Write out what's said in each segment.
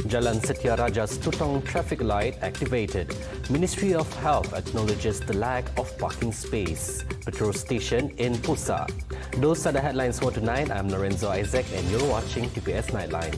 Jalan SETIA RAJA-STUTONG traffic light activated. Ministry of Health acknowledges the lack of parking space. PETROS station in PUSA. Those are the headlines for tonight. I'm Lorenzo Isaac and you're watching TVS Nightline.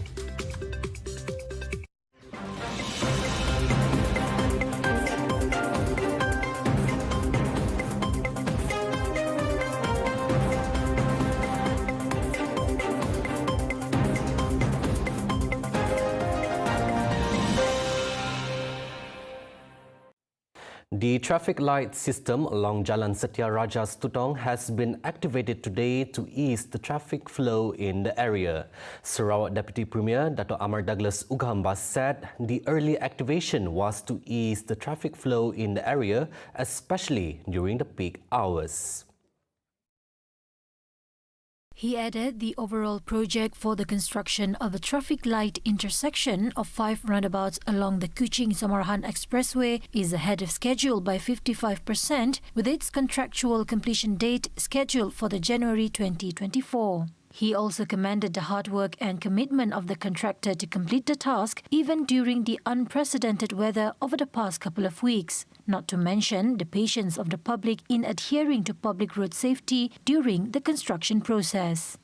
The traffic light system along Jalan SETIA RAJA-STUTONG has been activated today to ease the traffic flow in the area. Sarawak Deputy Premier Dato' Amar Douglas Ugahambas said the early activation was to ease the traffic flow in the area, especially during the peak hours. He added the overall project for the construction of a traffic light intersection of 5 roundabouts along the Kuching-Samarahan Expressway is ahead of schedule by 55%, with its contractual completion date scheduled for the January 2024. He also commended the hard work and commitment of the contractor to complete the task even during the unprecedented weather over the past couple of weeks, not to mention the patience of the public in adhering to public road safety during the construction process.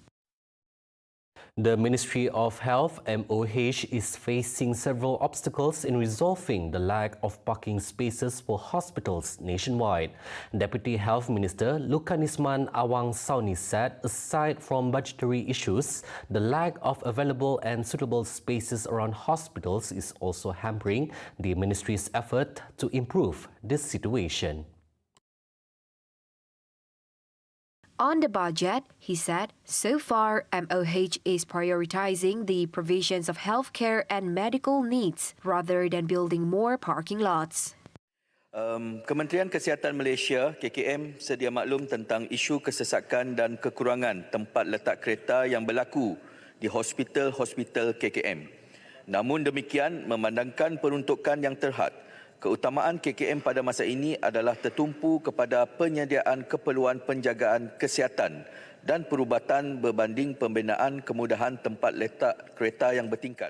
The Ministry of Health (MOH) is facing several obstacles in resolving the lack of parking spaces for hospitals nationwide. Deputy Health Minister Lukanisman Awang Sauni said aside from budgetary issues, the lack of available and suitable spaces around hospitals is also hampering the ministry's effort to improve this situation. On the budget, he said, so far, MOH is prioritizing the provisions of healthcare and medical needs rather than building more parking lots. Kementerian Kesihatan Malaysia, KKM, sedia maklum tentang isu kesesakan dan kekurangan tempat letak kereta yang berlaku di hospital-hospital KKM. Namun demikian, memandangkan peruntukan yang terhad, keutamaan KKM pada masa ini adalah tertumpu kepada penyediaan keperluan penjagaan kesihatan dan perubatan berbanding pembinaan kemudahan tempat letak kereta yang bertingkat.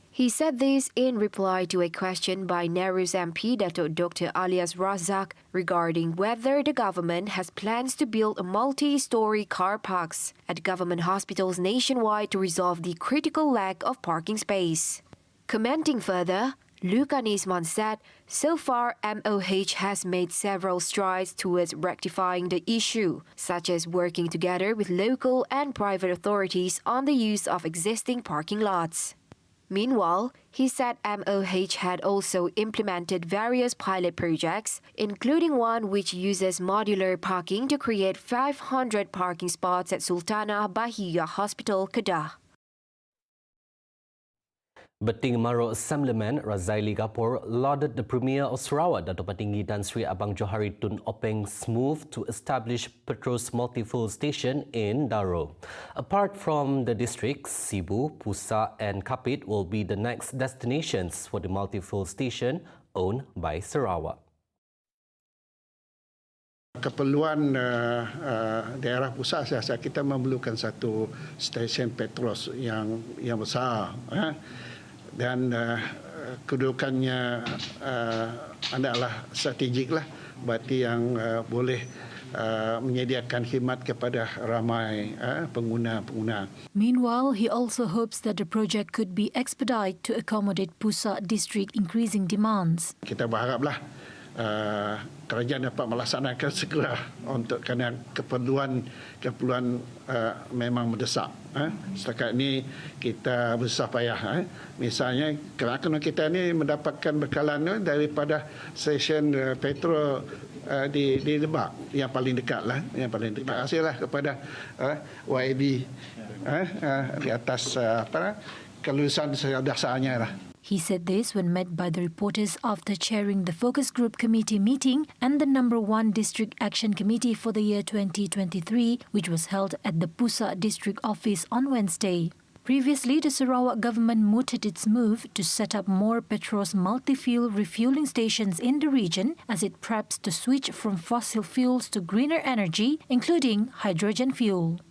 He said this in reply to a question by Nerus MP Dato' Dr. Alias Razak regarding whether the government has plans to build a multi-story car parks at government hospitals nationwide to resolve the critical lack of parking space. Commenting further, Lukanisman said, so far MOH has made several strides towards rectifying the issue, such as working together with local and private authorities on the use of existing parking lots. Meanwhile, he said MOH had also implemented various pilot projects, including one which uses modular parking to create 500 parking spots at Sultanah Bahia Hospital, Kedah. Beting Maro Assemblyman Razaili Gapur lauded the Premier of Sarawak, Dato' Patinggi Tan Sri Abang Johari Tun Openg's move to establish PETROS multi-fuel station in Daro. Apart from the districts, Sibu, Pusa and Kapit will be the next destinations for the multi-fuel station owned by Sarawak. Keperluan daerah pusat, saya rasa kita memerlukan satu stesen PETROS yang besar. Dan kedudukannya adalah strategik lah, berarti yang boleh menyediakan khidmat kepada ramai pengguna-pengguna. Meanwhile, he also hopes that the project could be expedited to accommodate Pusa district increasing demands. Kita berharaplah kerajaan dapat melaksanakan segera untuk kerana keperluan memang mendesak. Setakat ini kita bersusah payah. Misalnya kerana kita ini mendapatkan bekalan daripada stesen Petro di Lebak yang paling dekat lah, yang paling dekat. Terima kasihlah kepada YAB di atas kelulusan dasarnya lah. He said this when met by the reporters after chairing the Focus Group Committee meeting and the No. 1 District Action Committee for the year 2023, which was held at the Pusa District Office on Wednesday. Previously, the Sarawak government mooted its move to set up more PETROS multi-fuel refueling stations in the region as it preps to switch from fossil fuels to greener energy, including hydrogen fuel.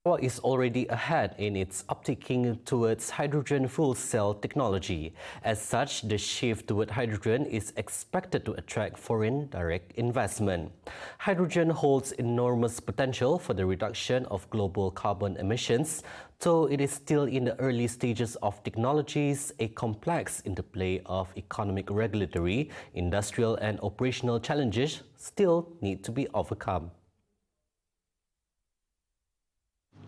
Sarawak is already ahead in its uptaking towards hydrogen fuel cell technology. As such, the shift toward hydrogen is expected to attract foreign direct investment. Hydrogen holds enormous potential for the reduction of global carbon emissions, though it is still in the early stages of technologies. A complex interplay of economic, regulatory, industrial and operational challenges still need to be overcome.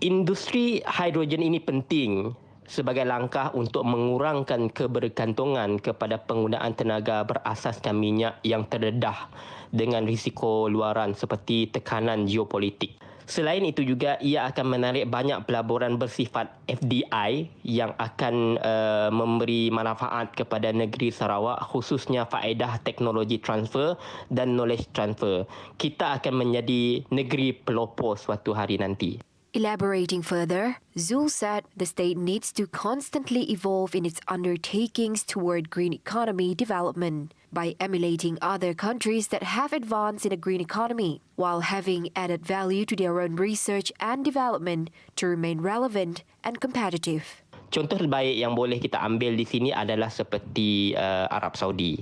Industri hidrogen ini penting sebagai langkah untuk mengurangkan kebergantungan kepada penggunaan tenaga berasaskan minyak yang terdedah dengan risiko luaran seperti tekanan geopolitik. Selain itu juga, ia akan menarik banyak pelaburan bersifat FDI yang akan memberi manfaat kepada negeri Sarawak, khususnya faedah teknologi transfer dan knowledge transfer. Kita akan menjadi negeri pelopor suatu hari nanti. Elaborating further, Zul said the state needs to constantly evolve in its undertakings toward green economy development by emulating other countries that have advanced in a green economy, while having added value to their own research and development to remain relevant and competitive. Contoh terbaik yang boleh kita ambil di sini adalah seperti Arab Saudi.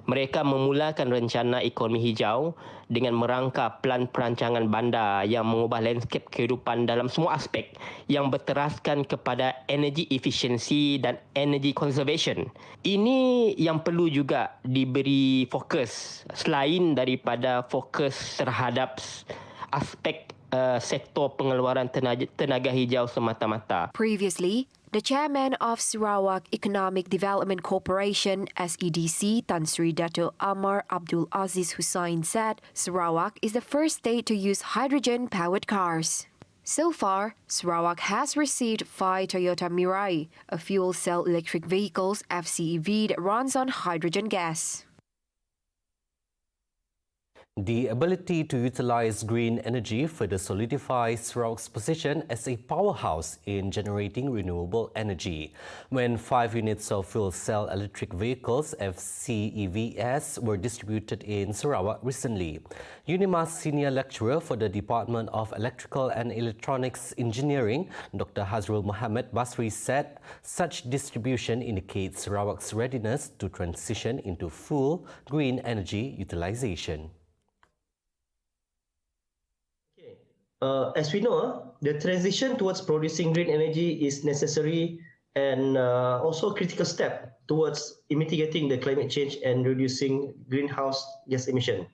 Mereka memulakan rencana ekonomi hijau dengan merangka plan perancangan bandar yang mengubah landscape kehidupan dalam semua aspek yang berteraskan kepada energy efficiency dan energy conservation. Ini yang perlu juga diberi fokus selain daripada fokus terhadap aspek sektor pengeluaran tenaga hijau semata-mata. Previously, the chairman of Sarawak Economic Development Corporation (SEDC), Tan Sri Dato' Amar Abdul Aziz Hussain said Sarawak is the first state to use hydrogen-powered cars. So far, Sarawak has received 5 Toyota Mirai, a fuel cell electric vehicles FCEV that runs on hydrogen gas. The ability to utilize green energy further solidifies Sarawak's position as a powerhouse in generating renewable energy. When 5 units of fuel cell electric vehicles (FCEVs) were distributed in Sarawak recently, UNIMA's senior lecturer for the Department of Electrical and Electronics Engineering, Dr. Hazrul Mohammed Basri, said such distribution indicates Sarawak's readiness to transition into full green energy utilization. As we know, the transition towards producing green energy is necessary and also a critical step towards mitigating the climate change and reducing greenhouse gas emission.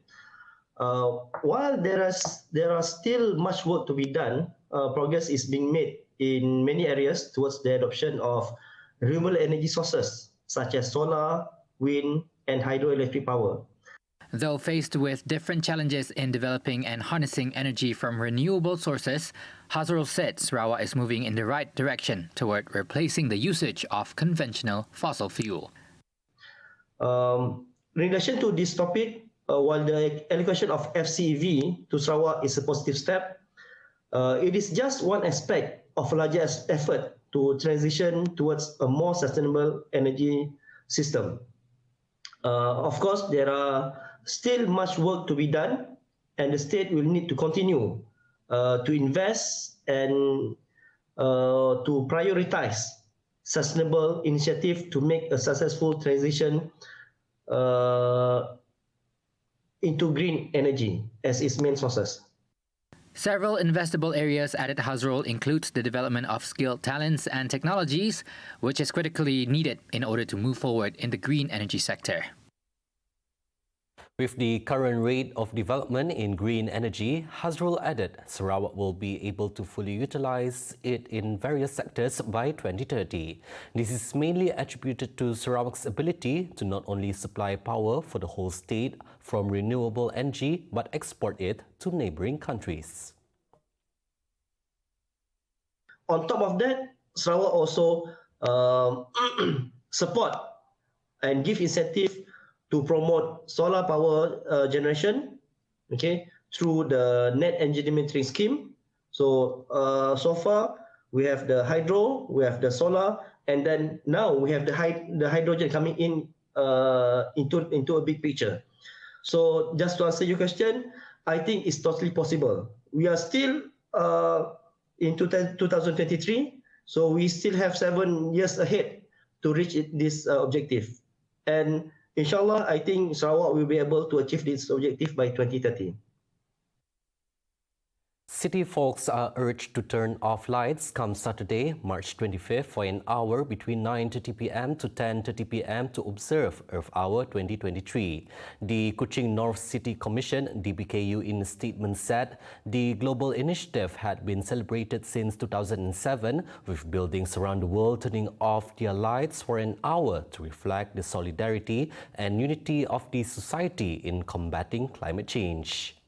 While there are still much work to be done, progress is being made in many areas towards the adoption of renewable energy sources such as solar, wind, and hydroelectric power. Though faced with different challenges in developing and harnessing energy from renewable sources, Hazrul said Sarawak is moving in the right direction toward replacing the usage of conventional fossil fuel. In relation to this topic, while the allocation of FCEV to Sarawak is a positive step, it is just one aspect of a larger effort to transition towards a more sustainable energy system. Of course, there are still much work to be done, and the state will need to continue to invest and to prioritize sustainable initiative to make a successful transition into green energy as its main sources. Several investable areas added Hazrul includes the development of skilled talents and technologies, which is critically needed in order to move forward in the green energy sector. With the current rate of development in green energy, Hazrul added Sarawak will be able to fully utilize it in various sectors by 2030. This is mainly attributed to Sarawak's ability to not only supply power for the whole state from renewable energy, but export it to neighboring countries. On top of that, Sarawak also support and give incentive to promote solar power generation, okay, through the net energy metering scheme. So so far we have the hydro, we have the solar, and then now we have the hydrogen coming in into a big picture. So just to answer your question, I think it's totally possible. We are still in 2023. So we still have 7 years ahead to reach this objective. And inshallah, I think Sarawak will be able to achieve this objective by 2030. City folks are urged to turn off lights come Saturday, March 25th for an hour between 9:30 p.m. to 10:30 p.m. to observe Earth Hour 2023. The Kuching North City Commission, DBKU, in a statement said the global initiative had been celebrated since 2007, with buildings around the world turning off their lights for an hour to reflect the solidarity and unity of the society in combating climate change.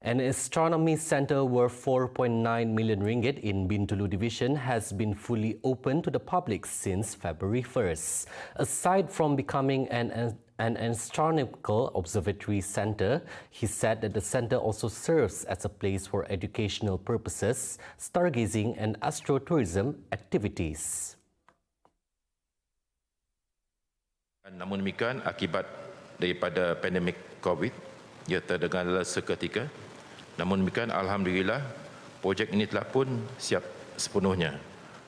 An astronomy centre worth 4.9 million ringgit in Bintulu Division has been fully open to the public since February 1st. Aside from becoming an astronomical observatory centre, he said that the centre also serves as a place for educational purposes, stargazing and astrotourism activities. Namun demikian, akibat daripada pandemik COVID, ia terdengar seketika. Namun demikian, alhamdulillah, projek ini telah pun siap sepenuhnya.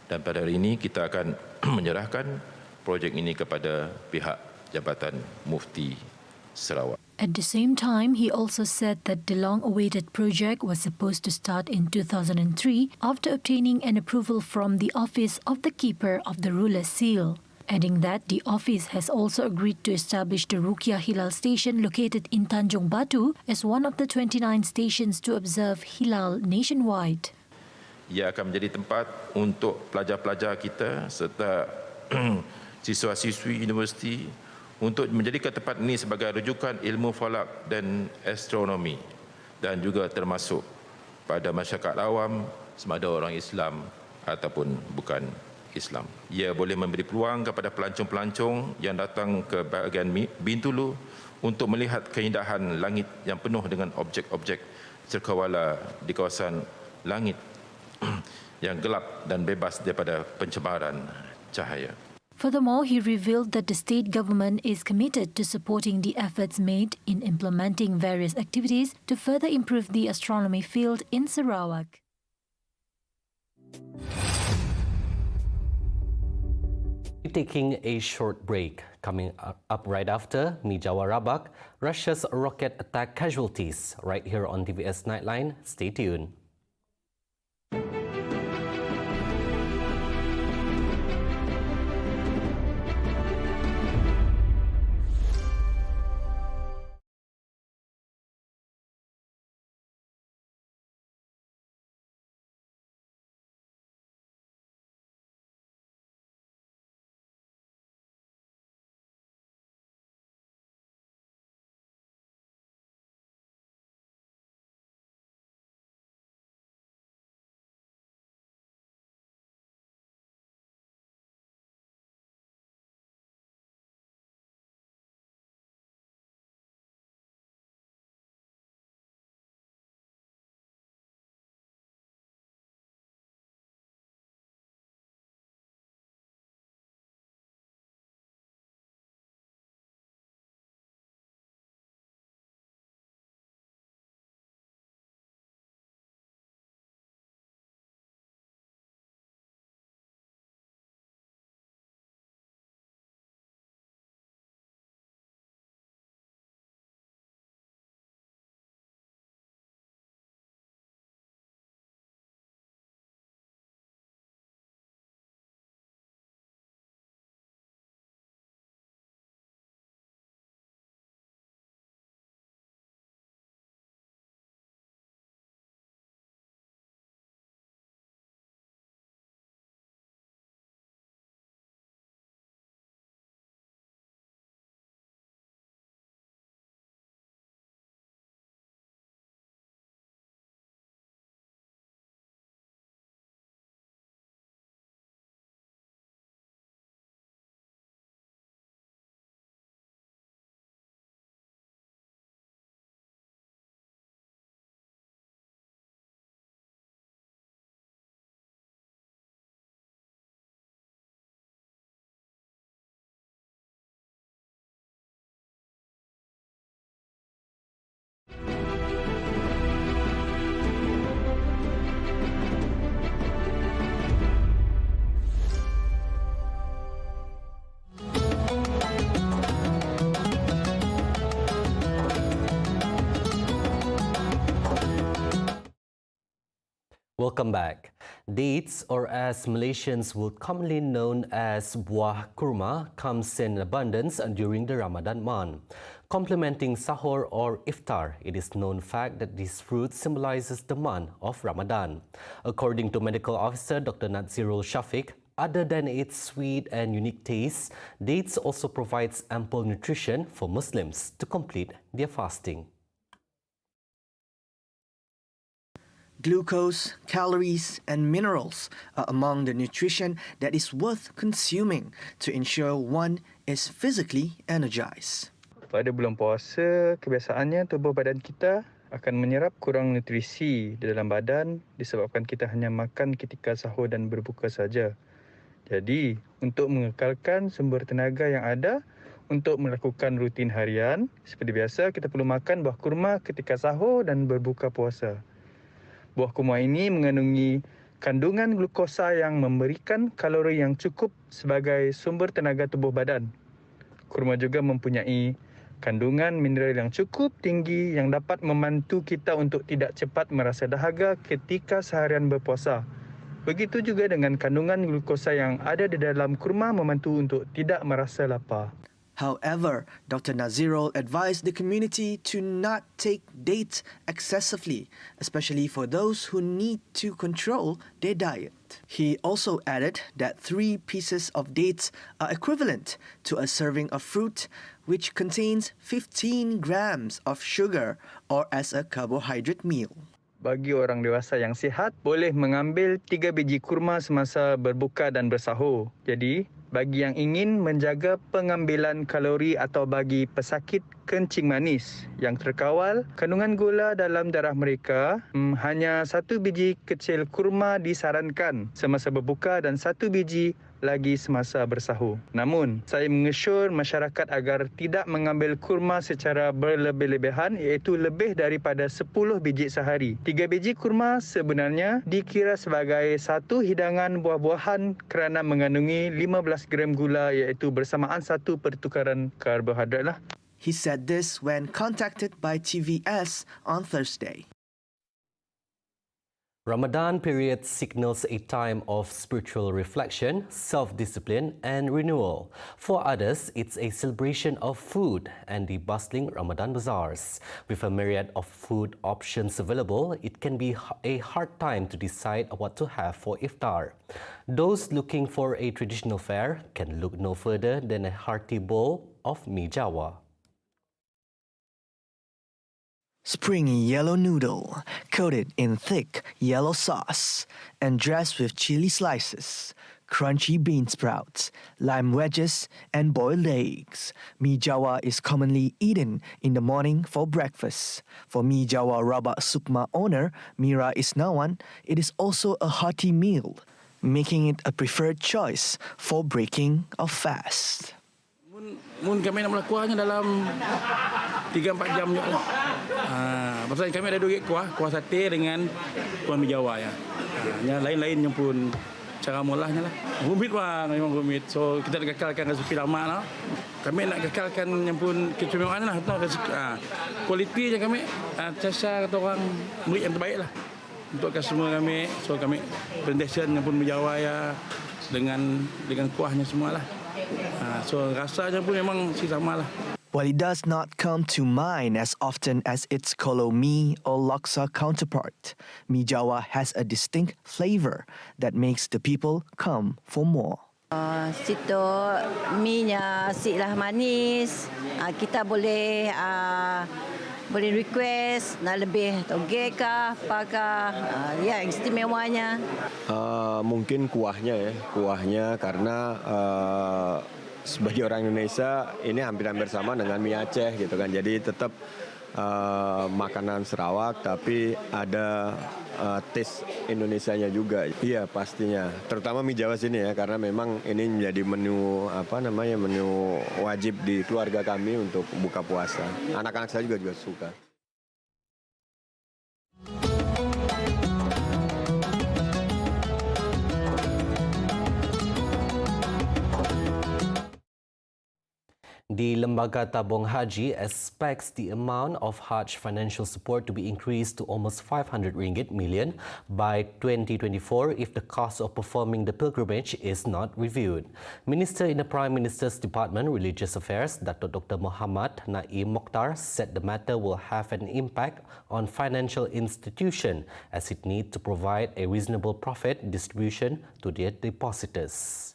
Dan pada hari ini kita akan menyerahkan projek ini kepada pihak Jabatan Mufti Sarawak. At the same time, he also said that the long-awaited project was supposed to start in 2003 after obtaining an approval from the Office of the Keeper of the Ruler's Seal, adding that the office has also agreed to establish the Ruqyah Hilal station located in Tanjung Batu as one of the 29 stations to observe Hilal nationwide. Ia akan menjadi tempat untuk pelajar-pelajar kita serta siswa-siswi universiti untuk menjadikan tempat ini sebagai rujukan ilmu falak dan astronomi, dan juga termasuk pada masyarakat awam sama ada orang Islam ataupun bukan Islam. Ia boleh memberi peluang kepada pelancong-pelancong yang datang ke bahagian Bintulu untuk melihat keindahan langit yang penuh dengan objek-objek cakrawala di kawasan langit yang gelap dan bebas daripada pencemaran cahaya. Furthermore, he revealed that the state government is committed to supporting the efforts made in implementing various activities to further improve the astronomy field in Sarawak. Taking a short break. Coming up right after Mijawa Rabak, Russia's rocket attack casualties, right here on TVS Nightline. Stay tuned. Welcome back. Dates, or as Malaysians would commonly known as buah kurma, comes in abundance during the Ramadan month. Complementing sahur or iftar, it is known fact that this fruit symbolizes the month of Ramadan. According to medical officer Dr. Nazirul Shafiq, other than its sweet and unique taste, dates also provides ample nutrition for Muslims to complete their fasting. Glucose, calories, and minerals are among the nutrition that is worth consuming to ensure one is physically energized. Pada bulan puasa, kebiasaannya tubuh badan kita akan menyerap kurang nutrisi di dalam badan disebabkan kita hanya makan ketika sahur dan berbuka saja. Jadi, untuk mengekalkan sumber tenaga yang ada untuk melakukan rutin harian, seperti biasa kita perlu makan buah kurma ketika sahur dan berbuka puasa. Buah kurma ini mengandungi kandungan glukosa yang memberikan kalori yang cukup sebagai sumber tenaga tubuh badan. Kurma juga mempunyai kandungan mineral yang cukup tinggi yang dapat membantu kita untuk tidak cepat merasa dahaga ketika seharian berpuasa. Begitu juga dengan kandungan glukosa yang ada di dalam kurma membantu untuk tidak merasa lapar. However, Dr. Nazirul advised the community to not take dates excessively, especially for those who need to control their diet. He also added that 3 pieces of dates are equivalent to a serving of fruit, which contains 15 grams of sugar or as a carbohydrate meal. Bagi orang dewasa yang sihat, boleh mengambil 3 biji kurma semasa berbuka dan bersahur. Jadi, bagi yang ingin menjaga pengambilan kalori atau bagi pesakit kencing manis yang terkawal kandungan gula dalam darah mereka, hanya 1 biji kecil kurma disarankan semasa berbuka dan 1 biji lagi semasa bersahur. Namun, saya mengesyor masyarakat agar tidak mengambil kurma secara berlebih-lebihan, iaitu lebih daripada 10 biji sehari. 3 biji kurma sebenarnya dikira sebagai satu hidangan buah-buahan kerana mengandungi 15 gram gula, iaitu bersamaan 1 pertukaran karbohidrat lah. He said this when contacted by TVS on Thursday. Ramadan period signals a time of spiritual reflection, self-discipline and renewal. For others, it's a celebration of food and the bustling Ramadan bazaars. With a myriad of food options available, it can be a hard time to decide what to have for iftar. Those looking for a traditional fare can look no further than a hearty bowl of mi Jawa. Springy yellow noodle, coated in thick yellow sauce and dressed with chili slices, crunchy bean sprouts, lime wedges, and boiled eggs. Mi Jawa is commonly eaten in the morning for breakfast. For Mi Jawa Rabak Sukma owner Mira Isnawan, it is also a hearty meal, making it a preferred choice for breaking a fast. Mun kami nak mula kuahnya dalam 3-4 jam juga lah. Pasal kami ada 2 kuah sate dengan kuah mi Jawa ya. Yang lain-lainnya pun cara mulahnya lah. Rumit bang, memang rumit. So kita nak kekalkan resepi lama lah. Kami nak kekalkan yang pun keistimewaan lah. Kualiti yang kami casa kata orang beri yang terbaik lah untuk customer kami. So kami presentation yang pun mi Jawa ya dengan kuahnya semua lah. So rasanya pun memang sama lah. While it does not come to mind as often as its Kolo Mi or Laksa counterpart, Mi Jawa has a distinct flavor that makes the people come for more. Situ mi-nya siklah manis. Kita boleh request nak lebih toge kah, apakah ya istimewanya. Mungkin kuahnya karena sebagai orang Indonesia ini hampir-hampir sama dengan mie Aceh gitu kan. Jadi tetap makanan Sarawak tapi ada taste Indonesianya juga. Iya pastinya. Terutama mie Jawa sini ya karena memang ini menjadi menu menu wajib di keluarga kami untuk buka puasa. Anak-anak saya juga suka. The Lembaga Tabung Haji expects the amount of Hajj financial support to be increased to almost 500 ringgit million by 2024 if the cost of performing the pilgrimage is not reviewed. Minister in the Prime Minister's Department, Religious Affairs, Dato' Dr. Muhammad Naim Mokhtar, said the matter will have an impact on financial institution as it needs to provide a reasonable profit distribution to their depositors.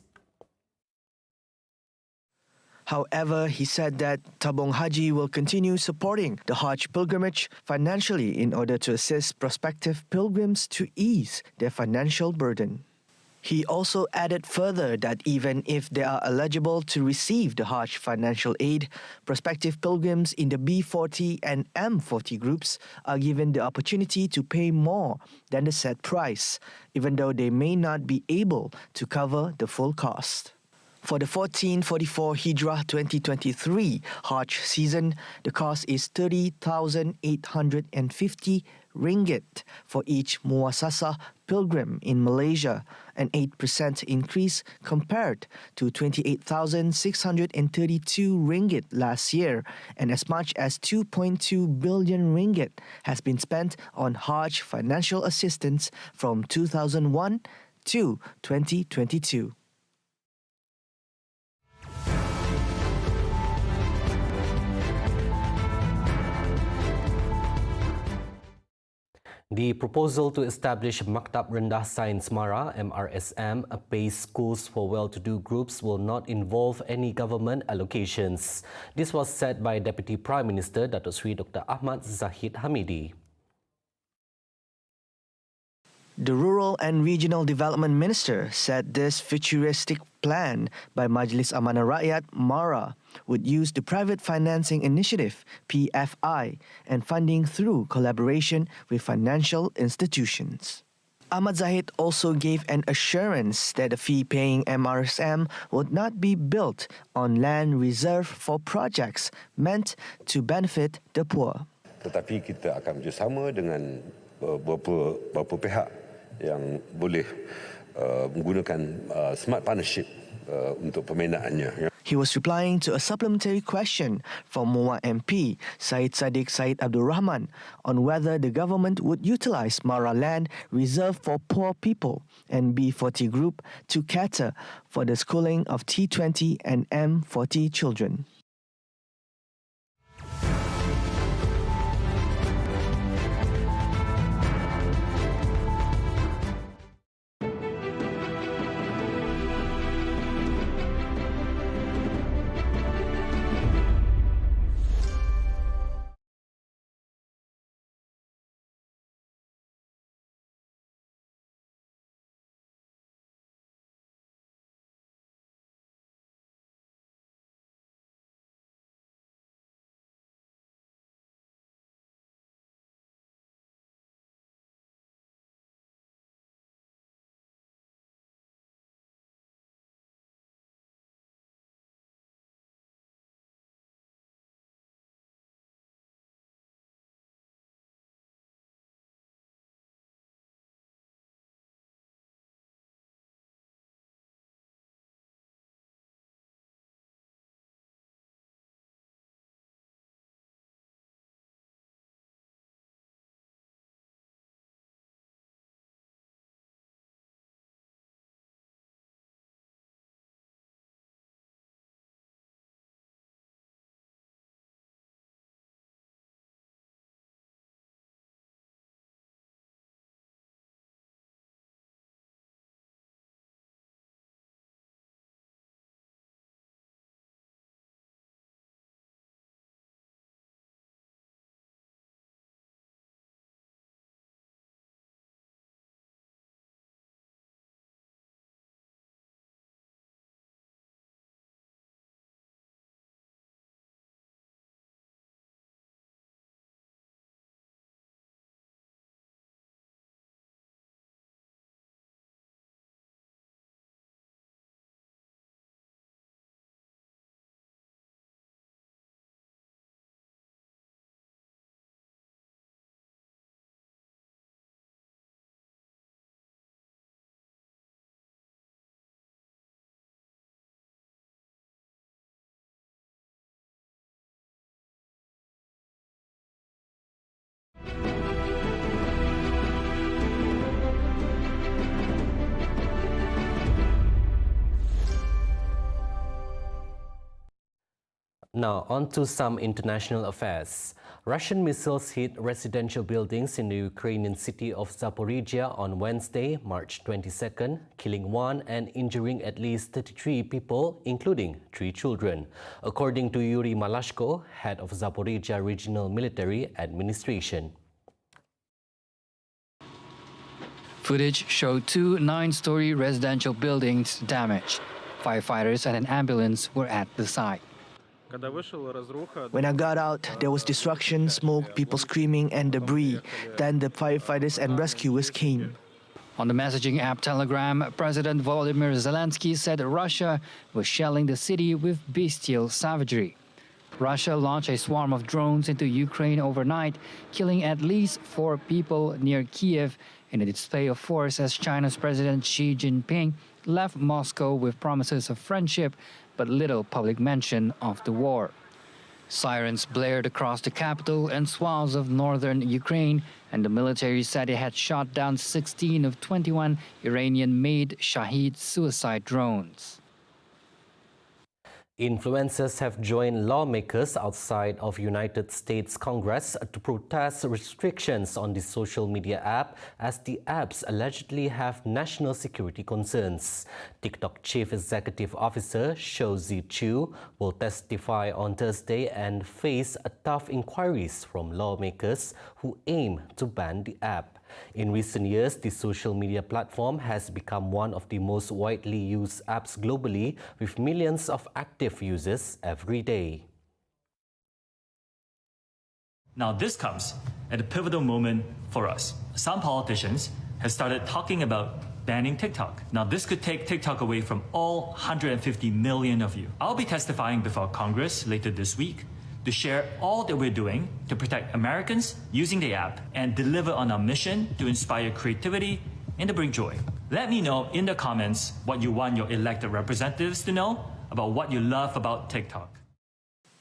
However, he said that Tabung Haji will continue supporting the Hajj pilgrimage financially in order to assist prospective pilgrims to ease their financial burden. He also added further that even if they are eligible to receive the Hajj financial aid, prospective pilgrims in the B40 and M40 groups are given the opportunity to pay more than the set price, even though they may not be able to cover the full cost. For the 1444 Hijrah 2023 Hajj season, the cost is 30,850 ringgit for each muassasah pilgrim in Malaysia, an 8% increase compared to 28,632 ringgit last year, and as much as 2.2 billion ringgit has been spent on Hajj financial assistance from 2001 to 2022. The proposal to establish Maktab Rendah Sains Mara (MRSM) based schools for well-to-do groups will not involve any government allocations. This was said by Deputy Prime Minister Datuk Seri Dr. Ahmad Zahid Hamidi. The Rural and Regional Development Minister said this futuristic plan by Majlis Amanah Rakyat (MARA) would use the Private Financing Initiative (PFI) and funding through collaboration with financial institutions. Ahmad Zahid also gave an assurance that the fee-paying MRSM would not be built on land reserved for projects meant to benefit the poor. Tetapi kita akan bekerjasama dengan beberapa pihak yang boleh menggunakan smart partnership untuk pembinaannya. He was replying to a supplementary question from MUA MP Syed Saddiq Syed Abdul Rahman on whether the government would utilise Mara land reserved for poor people and B40 group to cater for the schooling of T20 and M40 children. Now, on to some international affairs. Russian missiles hit residential buildings in the Ukrainian city of Zaporizhia on Wednesday, March 22nd, killing 1 and injuring at least 33 people, including 3 children, according to Yuri Malashko, head of Zaporizhia Regional Military Administration. Footage showed 2 9-story residential buildings damaged. Firefighters and an ambulance were at the site. When I got out, there was destruction, smoke, people screaming and debris. Then the firefighters and rescuers came. On the messaging app Telegram, President Volodymyr Zelensky said Russia was shelling the city with bestial savagery. Russia launched a swarm of drones into Ukraine overnight, killing at least 4 people near Kiev in a display of force as China's President Xi Jinping left Moscow with promises of friendship but little public mention of the war. Sirens blared across the capital and swaths of northern Ukraine, and the military said it had shot down 16 of 21 Iranian-made Shahed suicide drones. Influencers have joined lawmakers outside of United States Congress to protest restrictions on the social media app as the apps allegedly have national security concerns. TikTok Chief Executive Officer Shou Zi Chew will testify on Thursday and face tough inquiries from lawmakers who aim to ban the app. In recent years, the social media platform has become one of the most widely used apps globally, with millions of active users every day. Now this comes at a pivotal moment for us. Some politicians have started talking about banning TikTok. Now this could take TikTok away from all 150 million of you. I'll be testifying before Congress later this week to share all that we're doing to protect Americans using the app and deliver on our mission to inspire creativity and to bring joy. Let me know in the comments what you want your elected representatives to know about what you love about TikTok.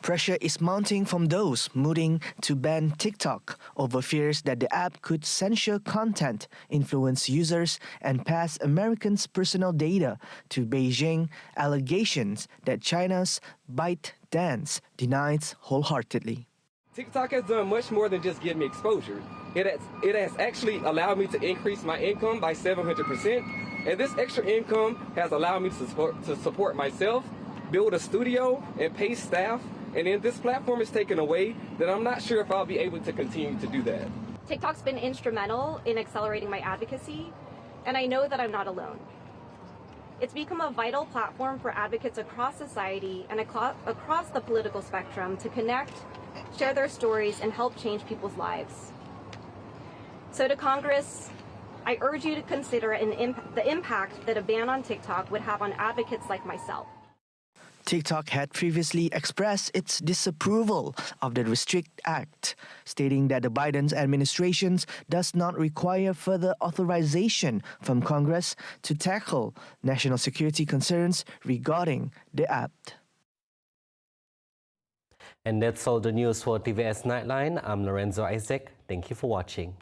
Pressure is mounting from those mooting to ban TikTok over fears that the app could censor content, influence users, and pass Americans' personal data to Beijing, allegations that China's ByteDance denies wholeheartedly. TikTok has done much more than just give me exposure. It has actually allowed me to increase my income by 700%, and this extra income has allowed me to support myself, build a studio, and pay staff. And if this platform is taken away, then I'm not sure if I'll be able to continue to do that. TikTok's been instrumental in accelerating my advocacy, and I know that I'm not alone. It's become a vital platform for advocates across society and across the political spectrum to connect, share their stories, and help change people's lives. So to Congress, I urge you to consider the impact that a ban on TikTok would have on advocates like myself. TikTok had previously expressed its disapproval of the Restrict Act, stating that the Biden administration does not require further authorization from Congress to tackle national security concerns regarding the app. And that's all the news for TVS Nightline. I'm Lorenzo Isaac. Thank you for watching.